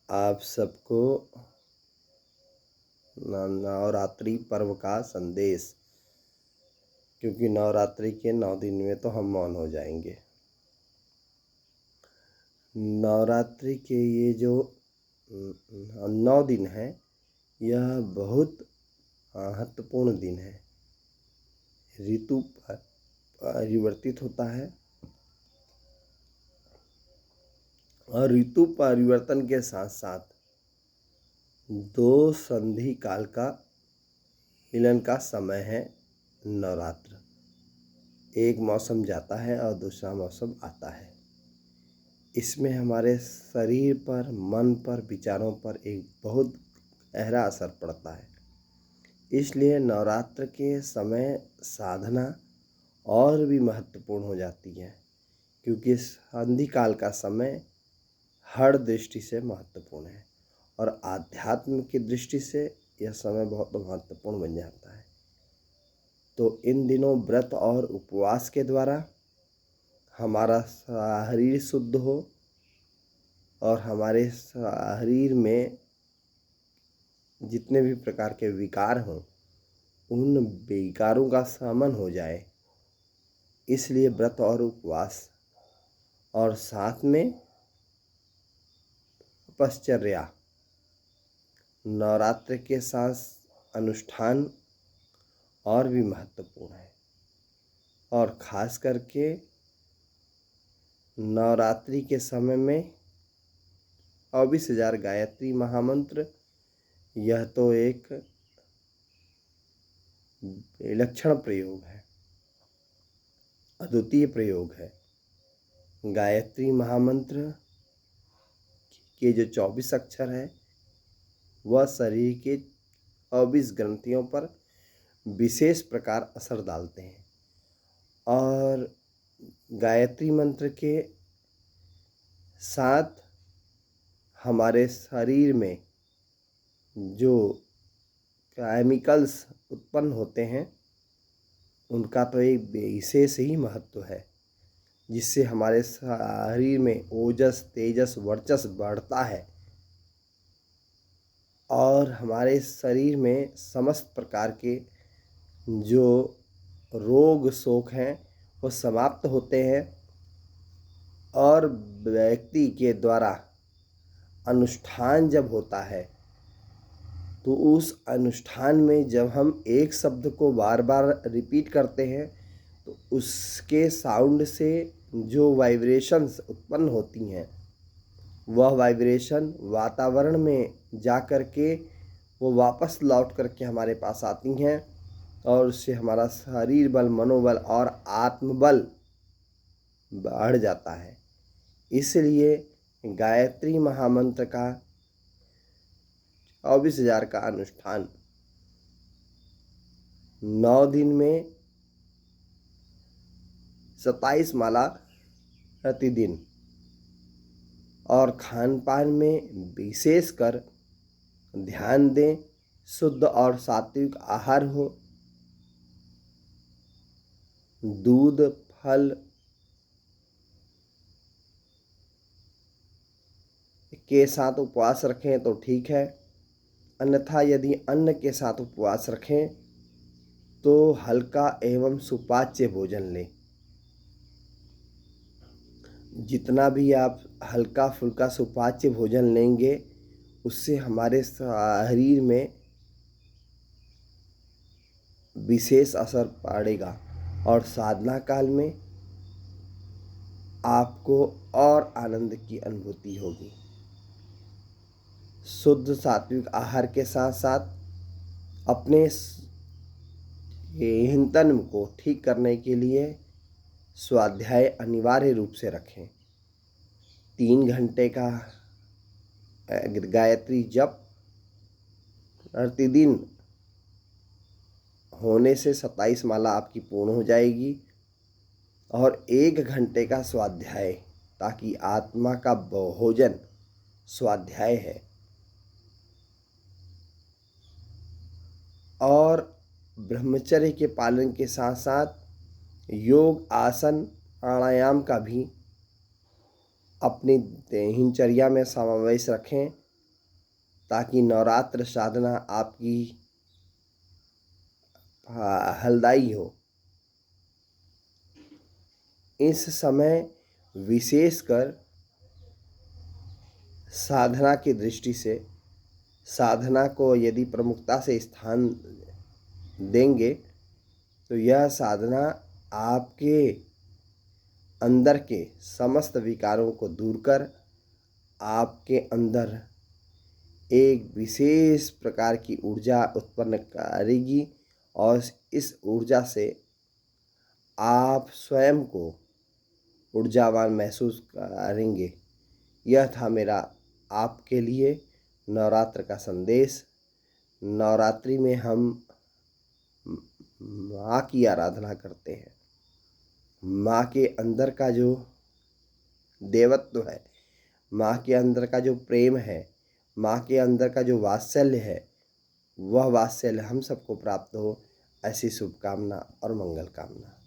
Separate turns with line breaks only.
आप सबको नवरात्रि पर्व का संदेश। क्योंकि नवरात्रि के 9 दिन में तो हम मौन हो जाएंगे। नवरात्रि के ये जो 9 दिन हैं, यह बहुत महत्वपूर्ण दिन है। ऋतु परिवर्तित होता है और ऋतु परिवर्तन के साथ साथ 2 संधि काल का मिलन का समय है नवरात्र। एक मौसम जाता है और दूसरा मौसम आता है। इसमें हमारे शरीर पर, मन पर, विचारों पर एक बहुत गहरा असर पड़ता है। इसलिए नवरात्र के समय साधना और भी महत्वपूर्ण हो जाती है, क्योंकि संधि काल का समय हर दृष्टि से महत्वपूर्ण है और आध्यात्म की दृष्टि से यह समय बहुत महत्वपूर्ण बन जाता है। तो इन दिनों व्रत और उपवास के द्वारा हमारा शरीर शुद्ध हो और हमारे शरीर में जितने भी प्रकार के विकार हों, उन विकारों का शमन हो जाए, इसलिए व्रत और उपवास और साथ में तपश्चर्या, नवरात्र के साथ अनुष्ठान और भी महत्वपूर्ण है। और ख़ास करके नवरात्रि के समय में 24,000 गायत्री महामंत्र, यह तो एक विलक्षण प्रयोग है, अद्वितीय प्रयोग है। गायत्री महामंत्र के जो 24 अक्षर है, वह शरीर के 24 ग्रंथियों पर विशेष प्रकार असर डालते हैं और गायत्री मंत्र के साथ हमारे शरीर में जो केमिकल्स उत्पन्न होते हैं, उनका तो एक विशेष ही महत्व है, जिससे हमारे शरीर में ओजस, तेजस, वर्चस्व बढ़ता है और हमारे शरीर में समस्त प्रकार के जो रोग शोक हैं वो समाप्त होते हैं। और व्यक्ति के द्वारा अनुष्ठान जब होता है, तो उस अनुष्ठान में जब हम एक शब्द को बार बार रिपीट करते हैं, तो उसके साउंड से जो वाइब्रेशंस उत्पन्न होती हैं, वह वाइब्रेशन वातावरण में जा कर के वो वापस लौट करके हमारे पास आती हैं और उससे हमारा शरीर बल, मनोबल और आत्मबल बढ़ जाता है। इसलिए गायत्री महामंत्र का 24,000 का अनुष्ठान 9 दिन में 27 माला प्रतिदिन और खान पान में विशेषकर ध्यान दें, शुद्ध और सात्विक आहार हो, दूध, फल के साथ उपवास रखें तो ठीक है, अन्यथा यदि अन्न के साथ उपवास रखें तो हल्का एवं सुपाच्य भोजन लें। जितना भी आप हल्का फुल्का सुपाच्य भोजन लेंगे, उससे हमारे शरीर में विशेष असर पड़ेगा और साधना काल में आपको और आनंद की अनुभूति होगी। शुद्ध सात्विक आहार के साथ साथ अपने चिंतन को ठीक करने के लिए स्वाध्याय अनिवार्य रूप से रखें। 3 घंटे का गायत्री जप प्रतिदिन होने से 27 माला आपकी पूर्ण हो जाएगी और 1 घंटे का स्वाध्याय, ताकि आत्मा का भोजन स्वाध्याय है। और ब्रह्मचर्य के पालन के साथ साथ योग, आसन, प्राणायाम का भी अपनी दिनचर्या में समावेश रखें, ताकि नवरात्र साधना आपकी फलदायी हो। इस समय विशेषकर साधना की दृष्टि से साधना को यदि प्रमुखता से स्थान देंगे तो यह साधना आपके अंदर के समस्त विकारों को दूर कर आपके अंदर एक विशेष प्रकार की ऊर्जा उत्पन्न करेगी और इस ऊर्जा से आप स्वयं को ऊर्जावान महसूस करेंगे। यह था मेरा आपके लिए नवरात्र का संदेश। नवरात्रि में हम माँ की आराधना करते हैं। माँ के अंदर का जो देवत्व है, माँ के अंदर का जो प्रेम है, माँ के अंदर का जो वात्सल्य है, वह वात्सल्य हम सबको प्राप्त हो, ऐसी शुभकामना और मंगल कामना।